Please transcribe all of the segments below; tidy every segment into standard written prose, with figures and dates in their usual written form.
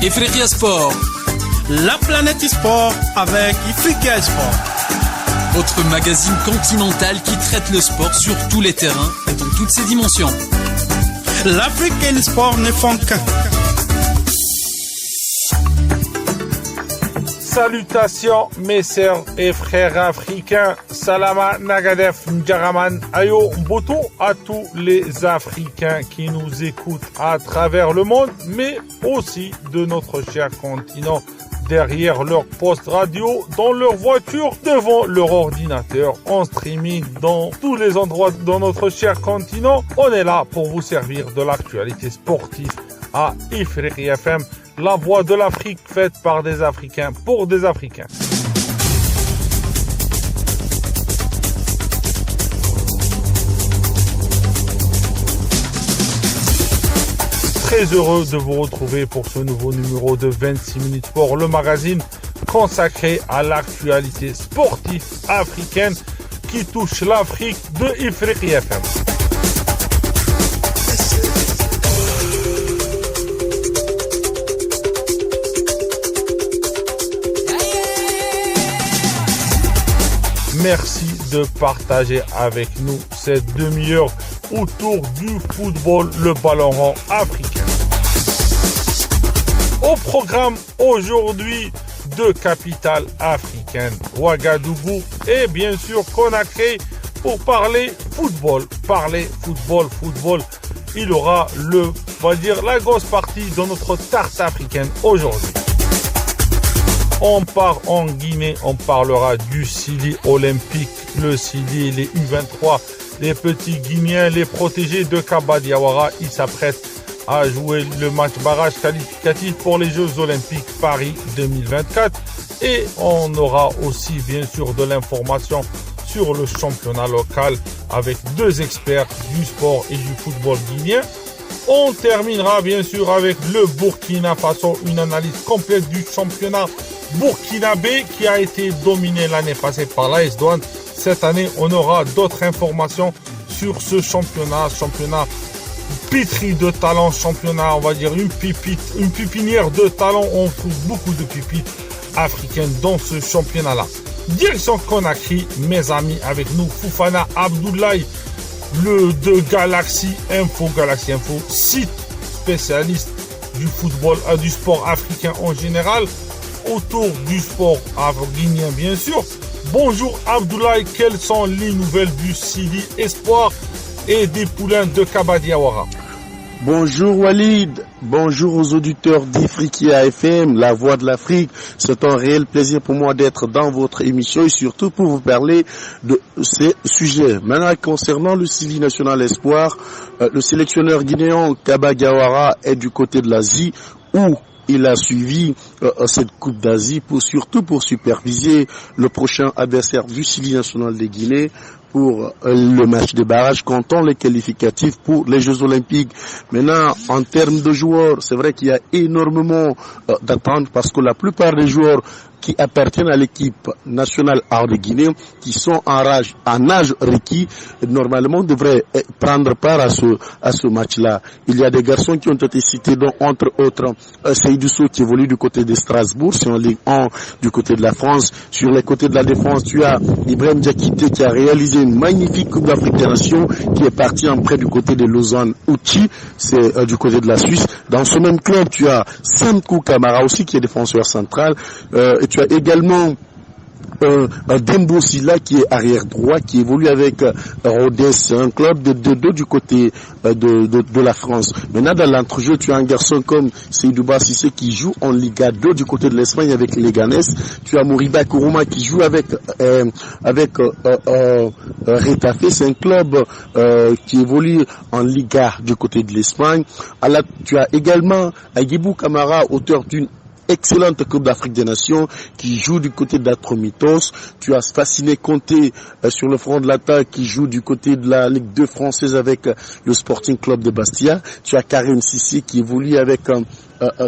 Ifriqiya Sport. La planète e-sport avec Ifriqiya Sport. Votre magazine continental qui traite le sport sur tous les terrains et dans toutes ses dimensions. L'Afrique et le sport ne font qu'un. Salutations mes sœurs et frères africains, Salama Nagadef Ndjaraman Ayo Mboto à tous les Africains qui nous écoutent à travers le monde, mais aussi de notre cher continent, derrière leur poste radio, dans leur voiture, devant leur ordinateur, en streaming, dans tous les endroits dans notre cher continent. On est là pour vous servir de l'actualité sportive à Ifriqiya FM. La voix de l'Afrique faite par des Africains pour des Africains. Très heureux de vous retrouver pour ce nouveau numéro de 26 minutes sport, le magazine consacré à l'actualité sportive africaine qui touche l'Afrique de Ifriqiya FM. Merci de partager avec nous cette demi-heure autour du football, le ballon rond africain. Au programme aujourd'hui, deux capitales africaines, Ouagadougou et bien sûr Conakry, pour parler football. Il aura la grosse partie de notre tarte africaine aujourd'hui. On part en Guinée, on parlera du Sili olympique, le Sili, les U23, les petits Guinéens, les protégés de Kaba Diawara. Ils s'apprêtent à jouer le match barrage qualificatif pour les Jeux olympiques Paris 2024. Et on aura aussi bien sûr de l'information sur le championnat local avec deux experts du sport et du football guinéen. On terminera bien sûr avec le Burkina Faso, une analyse complète du championnat burkinabé qui a été dominé l'année passée par l'AS Douanes. Cette année, on aura d'autres informations sur ce championnat pétri de talent, championnat, on va dire une pépinière de talent. On trouve beaucoup de pépites africaines dans ce championnat-là. Direction Conakry, mes amis, avec nous, Fofana Abdoulaye, de Galaxy Info, site spécialiste du football, du sport africain en général, autour du sport guinéen bien sûr. Bonjour Abdoulaye, quelles sont les nouvelles du Sidi Espoir et des poulains de Kaba Diawara? Bonjour Walid, bonjour aux auditeurs d'Ifriqiya FM, la voix de l'Afrique. C'est un réel plaisir pour moi d'être dans votre émission et surtout pour vous parler de ces sujets. Maintenant, concernant le Sidi National Espoir, le sélectionneur guinéen Kaba Diawara est du côté de l'Asie où il a suivi cette Coupe d'Asie surtout pour superviser le prochain adversaire du Sidi National de Guinée pour le match de barrage comptant les qualificatifs pour les Jeux Olympiques. Maintenant, en termes de joueurs, c'est vrai qu'il y a énormément d'attentes parce que la plupart des joueurs qui appartiennent à l'équipe nationale de Guinée, qui sont en âge requis, normalement devraient prendre part à ce match-là. Il y a des garçons qui ont été cités, dont entre autres Seydou Sow qui évolue du côté de Strasbourg, c'est en Ligue 1 du côté de la France. Sur les côtés de la défense, tu as Ibrahim Diakité qui a réalisé une magnifique Coupe d'Afrique des Nations, qui est parti en prêt du côté de Lausanne Ouchi, c'est du côté de la Suisse. Dans ce même club, tu as Samkou Kamara aussi qui est défenseur central. Et tu as également Dembo Silla qui est arrière droit, qui évolue avec Rodez, un club de 2 du côté de la France. Maintenant, dans l'entrejeu, tu as un garçon comme Seydouba Sissé qui joue en Liga 2 du côté de l'Espagne avec Leganés. Tu as Moriba Kourouma qui joue avec Retafe, c'est un club qui évolue en Liga du côté de l'Espagne. Tu as également Agibou Kamara, auteur d'une excellente Coupe d'Afrique des Nations, qui joue du côté de la Tromitos. Tu as Fasciné Conté sur le front de l'attaque, qui joue du côté de la Ligue 2 française avec le Sporting Club de Bastia. Tu as Karim Sissi qui évolue avec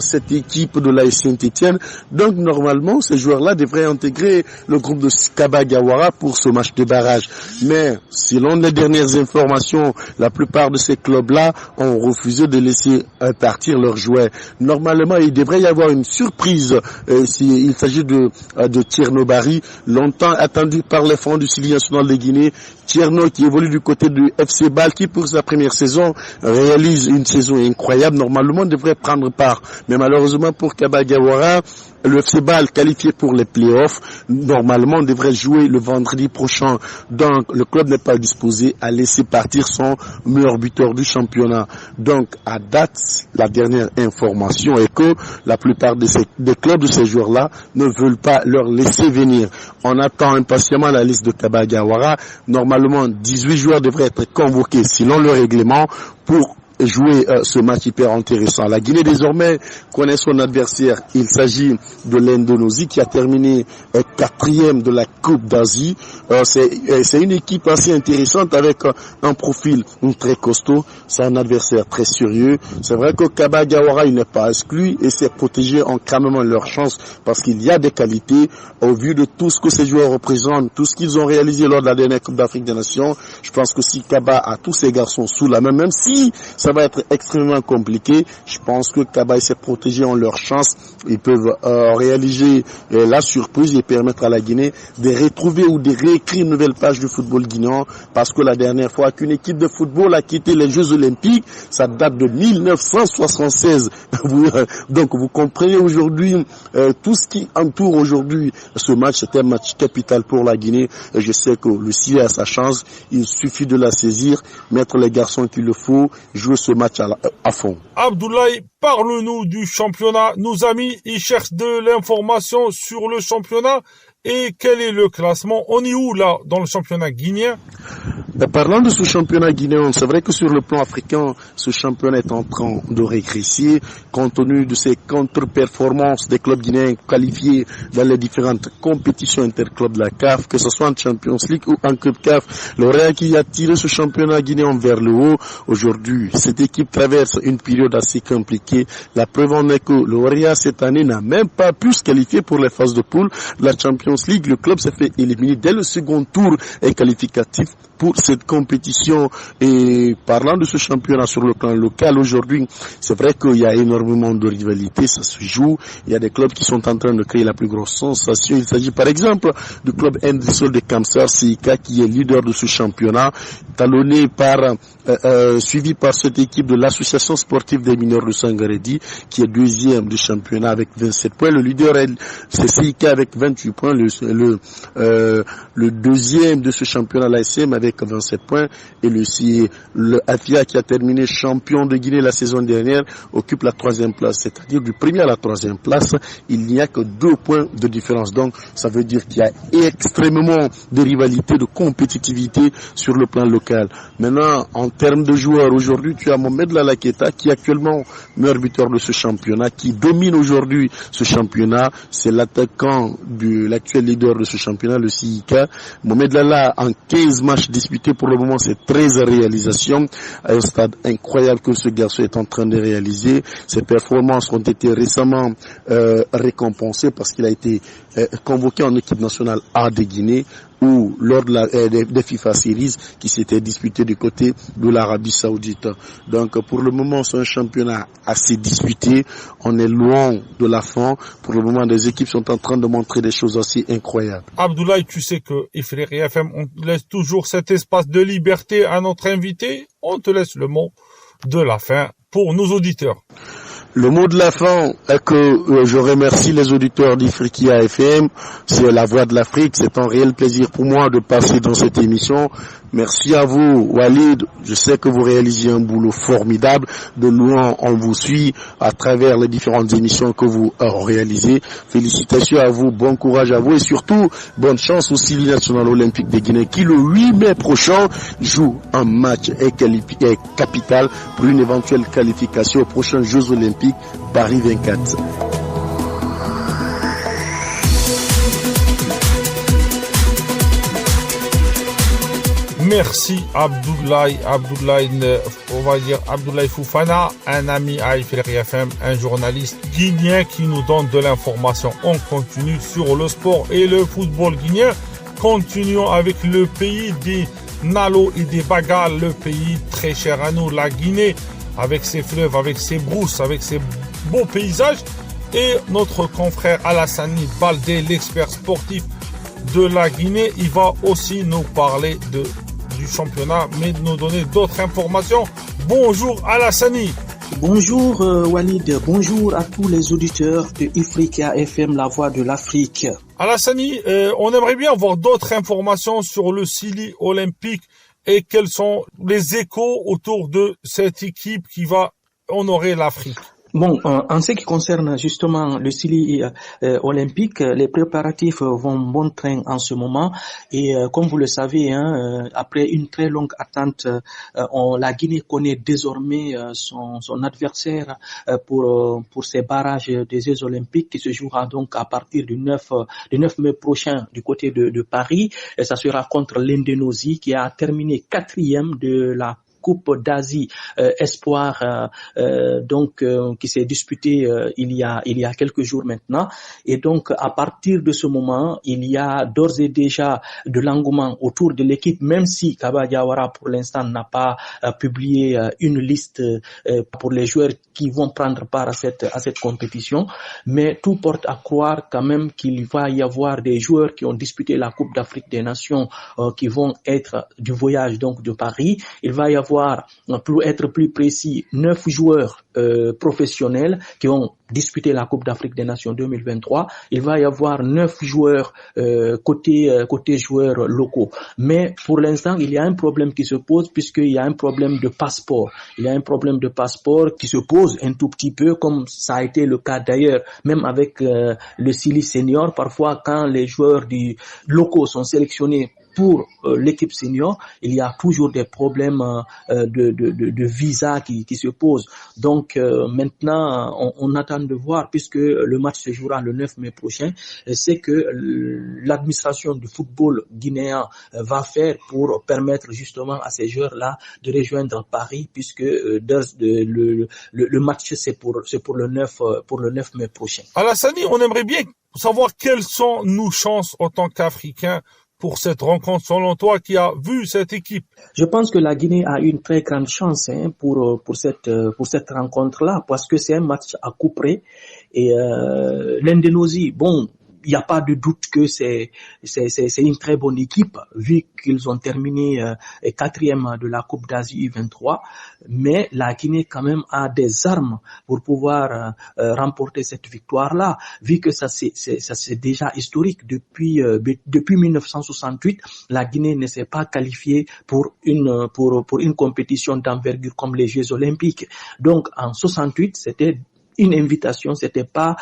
cette équipe de l'AS Saint-Etienne. Donc normalement, ces joueurs-là devraient intégrer le groupe de Kaba Gawara pour ce match de barrage. Mais selon les dernières informations, la plupart de ces clubs-là ont refusé de laisser partir leurs joueurs. Normalement, il devrait y avoir une surprise s'il s'agit de Tierno Bari, longtemps attendu par les fans du Sili national de Guinée. Tierno qui évolue du côté du FC Bâle, qui pour sa première saison réalise une saison incroyable, normalement devrait prendre part. Mais malheureusement pour Kaba Gawara, le FC Bâle qualifié pour les playoffs, normalement devrait jouer le vendredi prochain. Donc le club n'est pas disposé à laisser partir son meilleur buteur du championnat. Donc à date, la dernière information est que la plupart des clubs de ces joueurs-là ne veulent pas leur laisser venir. On attend impatiemment la liste de Kaba Gawara. Normalement, 18 joueurs devraient être convoqués selon le règlement pour jouer ce match hyper intéressant. La Guinée désormais connaît son adversaire. Il s'agit de l'Indonésie qui a terminé 4e de la Coupe d'Asie. C'est une équipe assez intéressante avec un profil très costaud. C'est un adversaire très sérieux. C'est vrai que Kaba Gawara, il n'est pas exclu et c'est protégé en calmement leur chance parce qu'il y a des qualités au vu de tout ce que ces joueurs représentent, tout ce qu'ils ont réalisé lors de la dernière Coupe d'Afrique des Nations. Je pense que si Kaba a tous ces garçons sous la main, même si ça va être extrêmement compliqué, je pense que Kaba s'est protégé en leur chance. Ils peuvent réaliser la surprise et permettre à la Guinée de retrouver ou de réécrire une nouvelle page du football guinéen, parce que la dernière fois qu'une équipe de football a quitté les Jeux Olympiques, ça date de 1976. Donc vous comprenez aujourd'hui tout ce qui entoure aujourd'hui ce match. C'est un match capital pour la Guinée et je sais que le Sili a sa chance. Il suffit de la saisir, mettre les garçons qu'il le faut, jouer ce match à fond. Abdoulaye, parle-nous du championnat. Nos amis, ils cherchent de l'information sur le championnat. Et quel est le classement? On est où là dans le championnat guinéen? Parlant de ce championnat guinéen, c'est vrai que sur le plan africain, ce championnat est en train de régresser compte tenu de ces contre-performances des clubs guinéens qualifiés dans les différentes compétitions interclubs de la CAF, que ce soit en Champions League ou en Coupe CAF. L'Orient qui a tiré ce championnat guinéen vers le haut. Aujourd'hui, cette équipe traverse une période assez compliquée. La preuve en est que l'Orient cette année n'a même pas pu se qualifier pour les phases de poule de la Champions League. Le club s'est fait éliminer dès le second tour et qualificatif pour cette compétition. Et parlant de ce championnat sur le plan local aujourd'hui, c'est vrai qu'il y a énormément de rivalité, ça se joue. Il y a des clubs qui sont en train de créer la plus grosse sensation. Il s'agit par exemple du club Ndissol de Kamsar CIK qui est leader de ce championnat, talonné par suivi par cette équipe de l'association sportive des mineurs de Sangaredi qui est deuxième du championnat avec 27 points. Le leader c'est CIK avec 28 points. Le deuxième de ce championnat, l'ASM, avec 27 points, et le Afia qui a terminé champion de Guinée la saison dernière occupe la 3e place, c'est-à-dire du premier à la 3e place, il n'y a que 2 points de différence. Donc ça veut dire qu'il y a extrêmement de rivalité, de compétitivité sur le plan local. Maintenant, en termes de joueurs, aujourd'hui tu as Mohamed Lalaketa qui est actuellement meilleur buteur de ce championnat, qui domine aujourd'hui ce championnat. C'est l'attaquant de l'actuel leader de ce championnat, le CIK. Mohamed Lala, en 15 matchs disputés pour le moment, c'est 13 réalisations, à un stade incroyable que ce garçon est en train de réaliser. Ses performances ont été récemment récompensées parce qu'il a été convoqué en équipe nationale A de Guinée, ou lors de des FIFA Series qui s'étaient disputés du côté de l'Arabie Saoudite. Donc pour le moment, c'est un championnat assez disputé. On est loin de la fin. Pour le moment, les équipes sont en train de montrer des choses assez incroyables. Abdoulaye, tu sais que Ifriri FM, on laisse toujours cet espace de liberté à notre invité. On te laisse le mot de la fin pour nos auditeurs. Le mot de la fin est que je remercie les auditeurs d'Ifriqiya FM. C'est la voix de l'Afrique. C'est un réel plaisir pour moi de passer dans cette émission. Merci à vous, Walid. Je sais que vous réalisez un boulot formidable. De loin, on vous suit à travers les différentes émissions que vous réalisez. Félicitations à vous, bon courage à vous et surtout, bonne chance au Sili national olympique de Guinée qui, le 8 mai prochain, joue un match capital pour une éventuelle qualification aux prochains Jeux olympiques Paris 24. Merci Abdoulaye, on va dire Abdoulaye Foufana, un ami à Ifriqi FM, un journaliste guinéen qui nous donne de l'information. On continue sur le sport et le football guinéen. Continuons avec le pays des Nalo et des Bagas, le pays très cher à nous, la Guinée, avec ses fleuves, avec ses brousses, avec ses beaux paysages. Et notre confrère Alassani Baldé, l'expert sportif de la Guinée, il va aussi nous parler du championnat, mais nous donner d'autres informations. Bonjour Alassani. Bonjour Walid, bonjour à tous les auditeurs de Ifriqi FM, la voix de l'Afrique. Alassani, on aimerait bien avoir d'autres informations sur le Sili Olympique et quels sont les échos autour de cette équipe qui va honorer l'Afrique. Bon, en ce qui concerne justement le Sili olympique, les préparatifs vont bon train en ce moment et comme vous le savez, après une très longue attente, la Guinée connaît désormais son adversaire pour ces barrages des Jeux olympiques qui se jouera donc à partir du 9 mai prochain du côté de Paris. Et ça sera contre l'Indonésie qui a terminé 4e de la Coupe d'Asie Espoir qui s'est disputée il y a quelques jours maintenant, et donc à partir de ce moment il y a d'ores et déjà de l'engouement autour de l'équipe, même si Kaba Diawara pour l'instant n'a pas publié une liste pour les joueurs qui vont prendre part à cette compétition, mais tout porte à croire quand même qu'il va y avoir des joueurs qui ont disputé la Coupe d'Afrique des Nations qui vont être du voyage donc de Paris. Il va y avoir, pour être plus précis, 9 joueurs professionnels qui ont disputé la Coupe d'Afrique des Nations 2023. Il va y avoir 9 joueurs côté joueurs locaux. Mais pour l'instant, il y a un problème qui se pose puisqu'il y a un problème de passeport. Il y a un problème de passeport qui se pose un tout petit peu, comme ça a été le cas d'ailleurs, même avec le Sili Senior. Parfois, quand les joueurs locaux sont sélectionnés pour l'équipe senior, il y a toujours des problèmes de visa qui se posent. Donc maintenant, on attend de voir, puisque le match se jouera le 9 mai prochain, c'est que l'administration du football guinéen va faire pour permettre justement à ces joueurs-là de rejoindre Paris, puisque le match c'est pour le 9 mai prochain. Alassani, on aimerait bien savoir quelles sont nos chances en tant qu'Africains pour cette rencontre, selon toi, qui a vu cette équipe? Je pense que la Guinée a une très grande chance pour cette rencontre-là, parce que c'est un match à coup près. Et l'Indonésie, bon, il n'y a pas de doute que c'est une très bonne équipe, vu qu'ils ont terminé 4e de la Coupe d'Asie U23. Mais la Guinée quand même a des armes pour pouvoir remporter cette victoire-là, vu que ça c'est déjà historique. Depuis 1968, la Guinée ne s'est pas qualifiée pour une compétition d'envergure comme les Jeux Olympiques. Donc en 68, c'était une invitation, c'était pas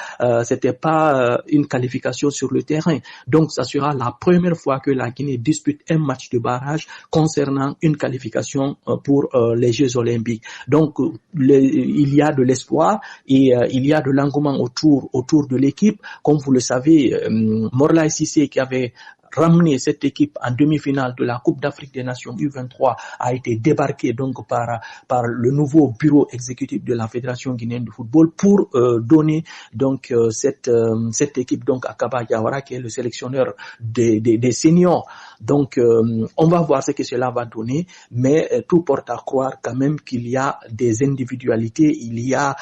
une qualification sur le terrain. Donc ça sera la première fois que la Guinée dispute un match de barrage concernant une qualification pour les Jeux Olympiques. Donc il y a de l'espoir et il y a de l'engouement autour de l'équipe. Comme vous le savez, Morlaye Cissé, qui avait ramener cette équipe en demi-finale de la Coupe d'Afrique des Nations U23, a été débarqué donc par le nouveau bureau exécutif de la Fédération guinéenne de football pour donner donc cette équipe donc à Kaba Diawara, qui est le sélectionneur des seniors. Donc on va voir ce que cela va donner, mais tout porte à croire quand même qu'il y a des individualités, il y a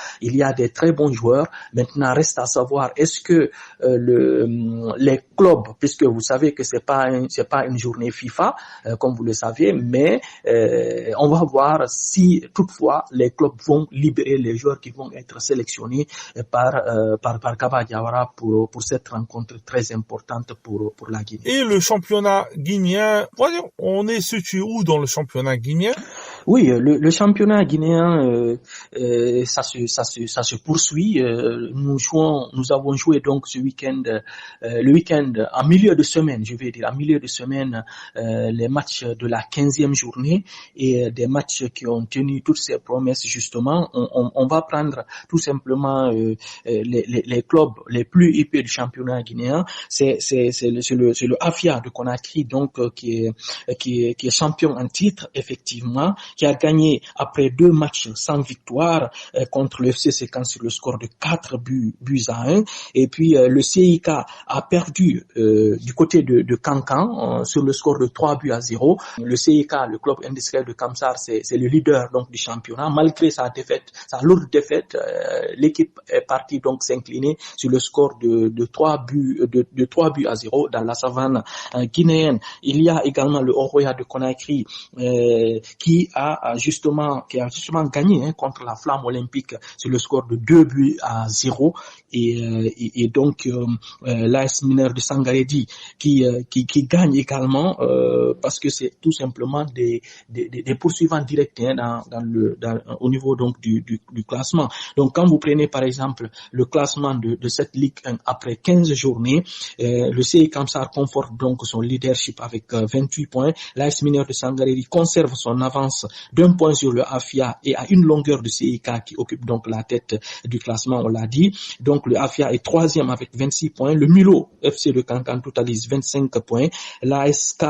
des très bons joueurs. Maintenant reste à savoir, est-ce que les clubs, puisque vous savez que c'est pas une journée FIFA comme vous le savez, mais on va voir si toutefois les clubs vont libérer les joueurs qui vont être sélectionnés par Kaba Diawara pour cette rencontre très importante pour la Guinée. Et le championnat guinéen, on est situé où dans le championnat guinéen? Oui, le championnat guinéen, ça se poursuit. Nous avons joué donc ce week-end, le week-end en milieu de semaine, je vais dire, en milieu de semaine, les matchs de la 15e journée et des matchs qui ont tenu toutes ces promesses justement. On va prendre tout simplement les clubs les plus épais du championnat guinéen. C'est le Afia de Conakry donc qui est champion en titre effectivement, qui a gagné après 2 matchs sans victoire contre le FC Sécan sur le score de 4 buts à 1. Et puis le CIK a perdu du côté de Kankan sur le score de 3 buts à 0. Le CIK, le club industriel de Kamsar, c'est le leader donc du championnat. Malgré sa lourde défaite, l'équipe est partie donc s'incliner sur le score de 3 buts à 0 dans la savane guinéenne. Il y a également le Oroya de Conakry qui a justement gagné contre la Flamme Olympique sur le score de 2 buts à 0 et donc l'AS Mineur de Sangaredi qui gagne également parce que c'est tout simplement des poursuivants directs au niveau donc du classement. Donc quand vous prenez par exemple le classement de cette Ligue 1 après 15 journées, le CI Kamsar conforte donc son leadership avec 28 points. L'AS Mineur de Sangaredi conserve son avance d'1 point sur le Afia et à une longueur de CIK qui occupe donc la tête du classement, on l'a dit. Donc le Afia est 3e avec 26 points. Le Milo FC de Kankan totalise 25 points. L'ASK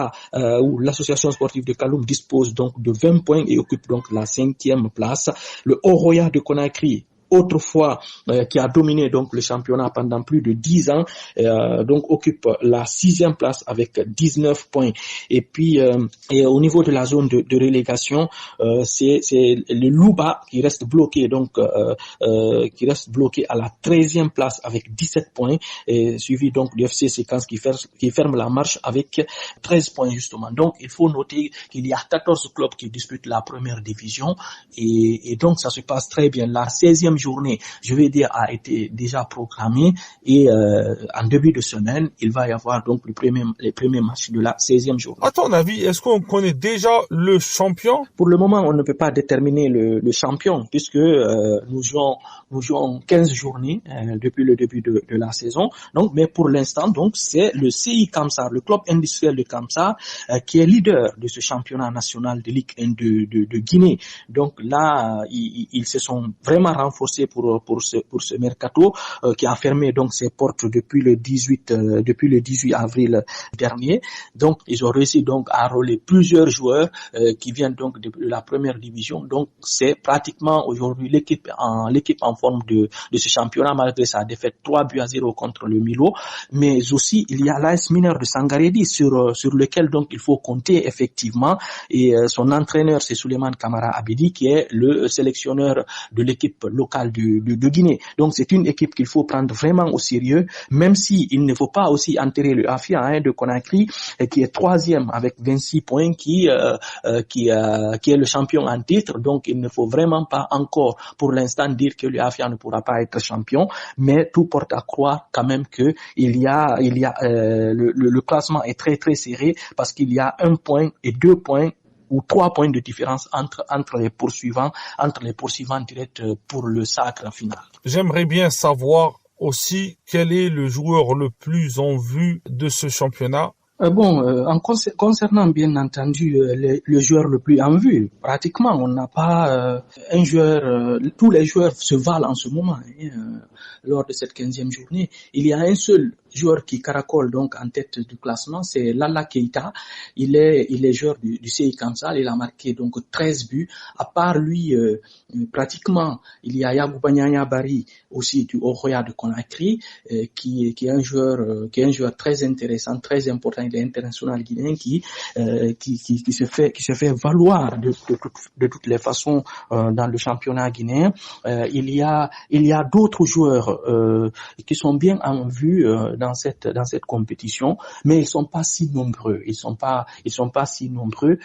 ou l'association sportive de Kaloum dispose donc de 20 points et occupe donc la 5e place. Le Oroya de Conakry, autrefois qui a dominé donc le championnat pendant plus de 10 ans, donc occupe la 6e place avec 19 points. Et puis et au niveau de la zone de relégation, c'est le Louba qui reste bloqué donc qui reste bloqué à la 13e place avec 17 points, et suivi donc du FC Séquence qui ferme la marche avec 13 points justement. Donc il faut noter qu'il y a 14 clubs qui disputent la première division et donc ça se passe très bien. La 16e journée, je vais dire, a été déjà programmée et en début de semaine, il va y avoir donc les premiers matchs de la 16e journée. À ton avis, est-ce qu'on connaît déjà le champion? Pour le moment, on ne peut pas déterminer le champion puisque nous jouons 15 journées depuis le début de la saison. Donc, mais pour l'instant, donc c'est le CI Kamsar, le club industriel de Kamsar, qui est leader de ce championnat national de Ligue 1 de Guinée. Donc là, ils se sont vraiment renforcés pour ce mercato qui a fermé donc ses portes depuis le 18 avril dernier. Donc ils ont réussi donc à enrôler plusieurs joueurs qui viennent donc de la première division. Donc c'est pratiquement aujourd'hui l'équipe en forme de ce championnat malgré sa défaite 3 buts à 0 contre le Milo. Mais aussi il y a l'AS Mineur de Sangaredi sur lequel donc il faut compter effectivement, et son entraîneur c'est Souleymane Kamara Abidi qui est le sélectionneur de l'équipe locale de Guinée. Donc c'est une équipe qu'il faut prendre vraiment au sérieux, même si il ne faut pas aussi enterrer le Afia de Conakry qui est 3e avec 26 points, qui est le champion en titre. Donc il ne faut vraiment pas encore pour l'instant dire que le Afia ne pourra pas être champion, mais tout porte à croire quand même que le classement est très très serré parce qu'il y a 1 point et 2 points ou 3 points de différence entre les poursuivants directs pour le sacre final. J'aimerais bien savoir aussi quel est le joueur le plus en vue de ce championnat. Concernant bien entendu le joueur le plus en vue, pratiquement on n'a pas un joueur, tous les joueurs se valent en ce moment lors de cette 15e journée. Il y a un seul joueur qui caracole donc en tête du classement, c'est Lala Keita. Il est joueur du CI Kamsar, il a marqué donc 13 buts. À part lui, pratiquement, il y a Yagouba Nyanya Bari aussi du Oroya de Conakry, qui est un joueur très intéressant, très important, il est international guinéen qui se fait valoir de toutes les façons dans le championnat guinéen. Il y a d'autres joueurs qui sont bien en vue dans cette compétition, mais ils sont pas si nombreux. Ils sont pas si nombreux.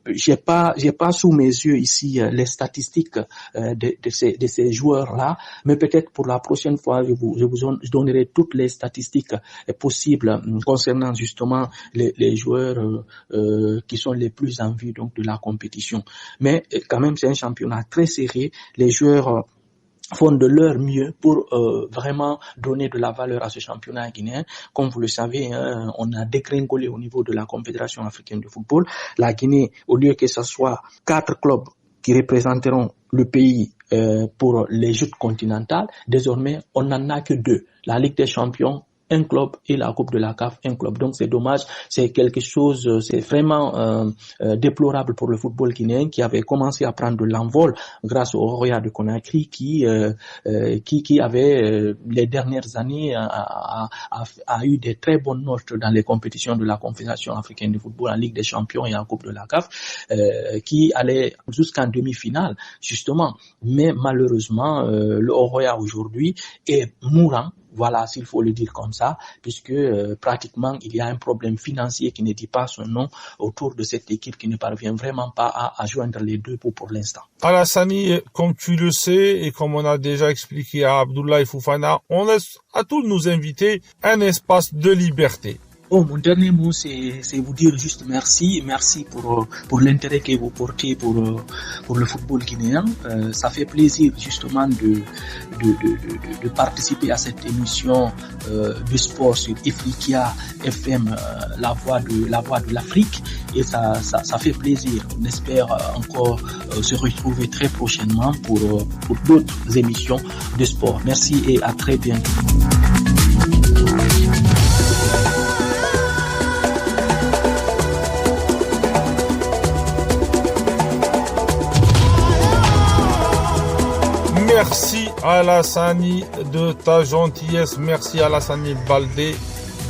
J'ai pas sous mes yeux ici les statistiques de ces joueurs-là, mais peut-être pour la prochaine fois, je vous donnerai toutes les statistiques possibles concernant justement les joueurs qui sont les plus en vue donc de la compétition. Mais quand même, c'est un championnat très serré. Les joueurs font de leur mieux pour vraiment donner de la valeur à ce championnat guinéen. Comme vous le savez, on a dégringolé au niveau de la Confédération africaine de football. La Guinée, au lieu que ce soit 4 clubs qui représenteront le pays pour les joutes continentales, désormais on n'en a que 2. La Ligue des Champions, un club, et la Coupe de la CAF, un club. Donc c'est dommage, c'est quelque chose, c'est vraiment déplorable pour le football guinéen qui avait commencé à prendre de l'envol grâce au Royal de Conakry qui avait les dernières années a eu des très bonnes notes dans les compétitions de la Confédération africaine de football, en Ligue des Champions et en Coupe de la CAF, qui allait jusqu'en demi-finale justement. Mais malheureusement, le Royal aujourd'hui est mourant. Voilà, s'il faut le dire comme ça, puisque pratiquement il y a un problème financier qui ne dit pas son nom autour de cette équipe qui ne parvient vraiment pas à joindre les deux bouts pour l'instant. Alassani, comme tu le sais et comme on a déjà expliqué à Abdoulaye Fofana, on laisse à tous nos invités un espace de liberté. Oh, mon dernier mot, c'est vous dire juste merci pour l'intérêt que vous portez pour le football guinéen. Ça fait plaisir justement de participer à cette émission du sport sur Ifriqiya FM, la voix de l'Afrique, et ça fait plaisir. On espère encore se retrouver très prochainement pour d'autres émissions de sport. Merci et à très bientôt. Merci Alassani de ta gentillesse, merci Alassani Baldé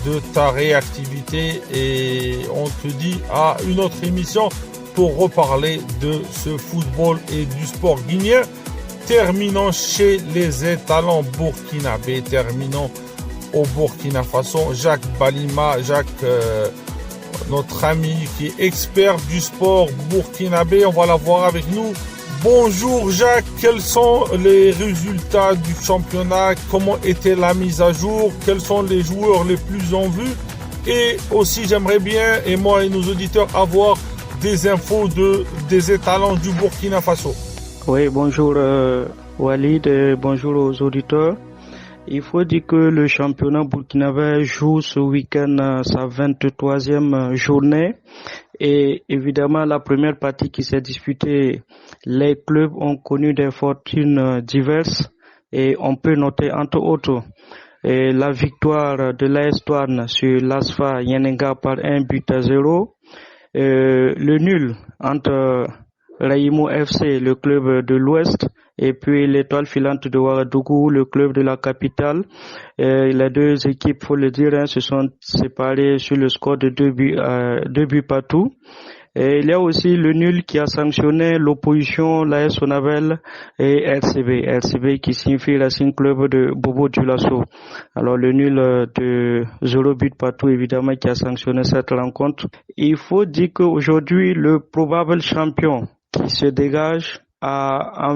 de ta réactivité, et on te dit à une autre émission pour reparler de ce football et du sport guinéen. Terminons chez les étalons burkinabés, terminons au Burkina Faso. Jacques Balima, notre ami qui est expert du sport burkinabé, on va l'avoir avec nous. Bonjour Jacques, quels sont les résultats du championnat? Comment était la mise à jour? Quels sont les joueurs les plus en vue? Et aussi j'aimerais bien, et moi et nos auditeurs, avoir des infos des étalons du Burkina Faso. Oui, bonjour Walid, et bonjour aux auditeurs. Il faut dire que le championnat burkinabé joue ce week-end sa 23e journée. Et évidemment, la première partie qui s'est disputée, les clubs ont connu des fortunes diverses, et on peut noter entre autres la victoire de l'AS Douanes sur l'ASFA Yenenga par 1-0, le nul entre Raïmo FC, le club de l'Ouest, et puis l'Étoile filante de Ouagadougou, le club de la capitale. Les deux équipes, faut le dire, se sont séparées sur le score de 2 buts partout. Et il y a aussi le nul qui a sanctionné l'opposition, l'AS Sonavel et RCB qui signifie Racing Club de Bobo Dioulasso. Alors le nul de 0 but partout, évidemment, qui a sanctionné cette rencontre. Il faut dire qu'aujourd'hui, le probable champion qui se dégage à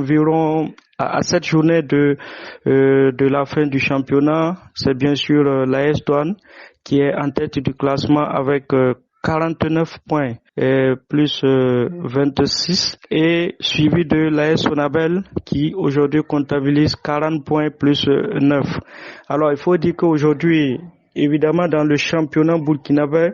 cette journée de la fin du championnat, c'est bien sûr l'AS Douanes qui est en tête du classement avec 49 points plus 26, et suivi de l'AS Sonabel qui aujourd'hui comptabilise 40 points plus 9. Alors il faut dire qu'aujourd'hui, évidemment, dans le championnat burkinabé,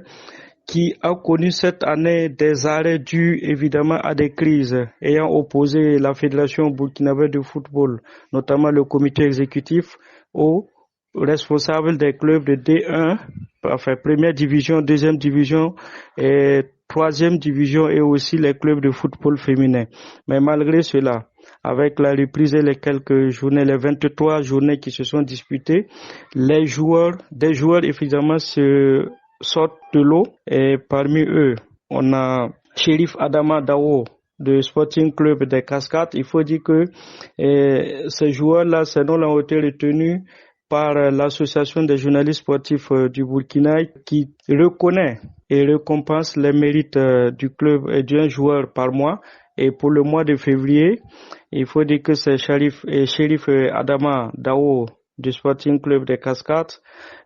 qui a connu cette année des arrêts dus évidemment à des crises ayant opposé la Fédération burkinabé de football, notamment le comité exécutif, aux responsables des clubs de D1, enfin première division, deuxième division et troisième division, et aussi les clubs de football féminin. Mais malgré cela, avec la reprise et les quelques journées, les 23 journées qui se sont disputées, des joueurs évidemment sortent de l'eau, et parmi eux, on a Shérif Adama Dawo de Sporting Club des Cascades. Il faut dire que ces joueurs-là, ces noms-là ont été retenus par l'association des journalistes sportifs du Burkina qui reconnaît et récompense les mérites du club et d'un joueur par mois. Et pour le mois de février, il faut dire que c'est Chérif Adama Dao du Sporting Club des Cascades,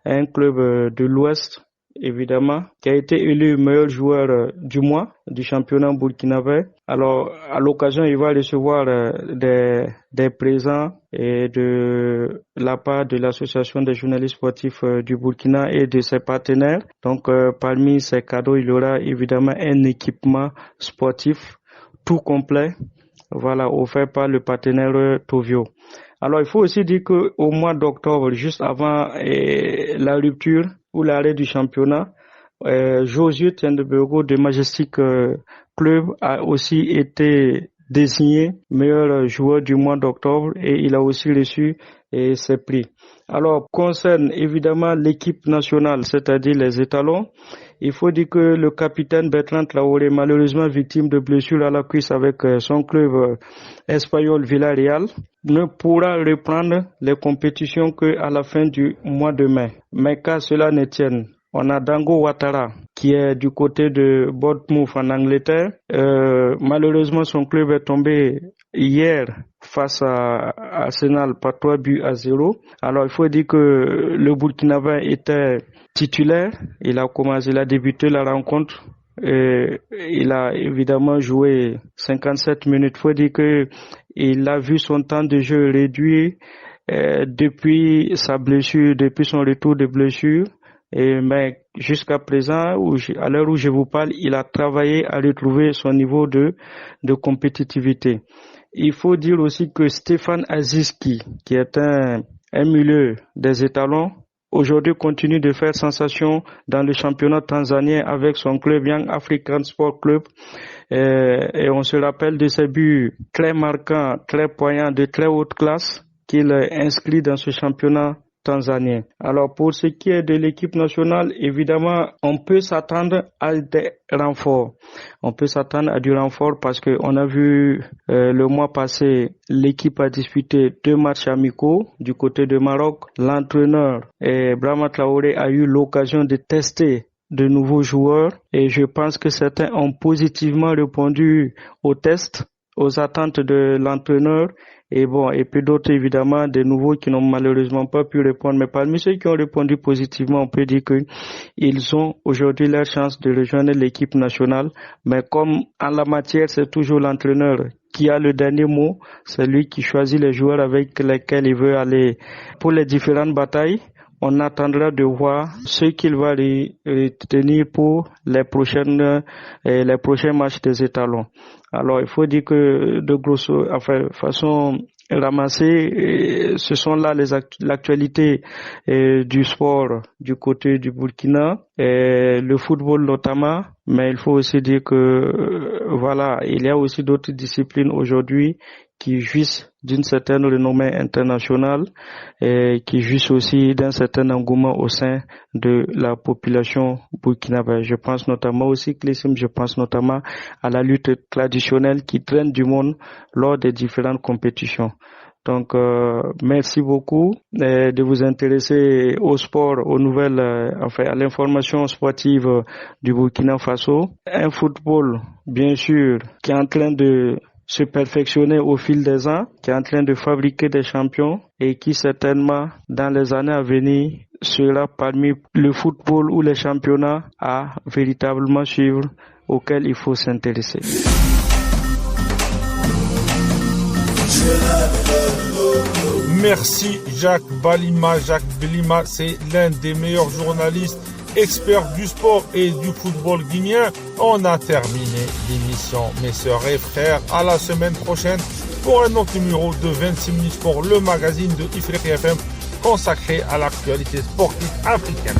un club de l'Ouest, évidemment, qui a été élu meilleur joueur du mois du championnat burkinabé. Alors, à l'occasion, il va recevoir des présents et de la part de l'association des journalistes sportifs du Burkina et de ses partenaires. Donc, parmi ces cadeaux, il y aura évidemment un équipement sportif tout complet, voilà, offert par le partenaire Tovio. Alors, il faut aussi dire que au mois d'octobre, juste avant la rupture ou l'arrêt du championnat, Josué Tiendebego de Majestic Club a aussi été désigné meilleur joueur du mois d'octobre et il a aussi reçu ses prix. Alors, concerne évidemment l'équipe nationale, c'est-à-dire les étalons, il faut dire que le capitaine Bertrand Traoré, malheureusement victime de blessures à la cuisse avec son club espagnol Villarreal, ne pourra reprendre les compétitions qu'à la fin du mois de mai. Mais qu'à cela ne tienne, on a Dango Ouattara qui est du côté de Bournemouth en Angleterre. Malheureusement, son club est tombé hier face à Arsenal par 3-0. Alors, il faut dire que le Burkinabé était titulaire. Il a débuté la rencontre. Il a évidemment joué 57 minutes. Il faut dire que il a vu son temps de jeu réduit depuis sa blessure, depuis son retour de blessure. Mais jusqu'à présent, à l'heure où je vous parle, il a travaillé à retrouver son niveau de compétitivité. Il faut dire aussi que Stéphane Aziski, qui est un milieu des étalons, aujourd'hui continue de faire sensation dans le championnat tanzanien avec son club Young African Sport Club. Et on se rappelle de ses buts très marquants, très poignants, de très haute classe qu'il inscrit dans ce championnat tanzanien. Alors pour ce qui est de l'équipe nationale, évidemment, on peut s'attendre à des renforts. On peut s'attendre à du renfort parce que on a vu le mois passé, l'équipe a disputé 2 matchs amicaux du côté de Maroc. L'entraîneur Brahma Traoré a eu l'occasion de tester de nouveaux joueurs et je pense que certains ont positivement répondu aux tests, aux attentes de l'entraîneur. Et puis d'autres, évidemment, des nouveaux qui n'ont malheureusement pas pu répondre. Mais parmi ceux qui ont répondu positivement, on peut dire qu'ils ont aujourd'hui leur chance de rejoindre l'équipe nationale. Mais comme en la matière, c'est toujours l'entraîneur qui a le dernier mot. C'est lui qui choisit les joueurs avec lesquels il veut aller pour les différentes batailles. On attendra de voir ce qu'il va retenir pour les prochains matchs des étalons. Alors, il faut dire que de façon ramassée, ce sont là l'actualité du sport du côté du Burkina, le football notamment, mais il faut aussi dire que voilà, il y a aussi d'autres disciplines aujourd'hui qui jouissent d'une certaine renommée internationale et qui jouissent aussi d'un certain engouement au sein de la population burkinabé. Je pense notamment au cyclisme, je pense notamment à la lutte traditionnelle qui traîne du monde lors des différentes compétitions. Donc, merci beaucoup de vous intéresser au sport, aux nouvelles, à l'information sportive du Burkina Faso. Un football, bien sûr, qui est en train de se perfectionner au fil des ans, qui est en train de fabriquer des champions et qui certainement, dans les années à venir, sera parmi le football ou les championnats à véritablement suivre, auxquels il faut s'intéresser. Merci Jacques Balima. Jacques Balima, c'est l'un des meilleurs journalistes experts du sport et du football guinéen. On a terminé l'émission, mes sœurs et frères. À la semaine prochaine pour un autre numéro de 26 minutes pour le magazine de Ifriqiya FM consacré à l'actualité sportive africaine.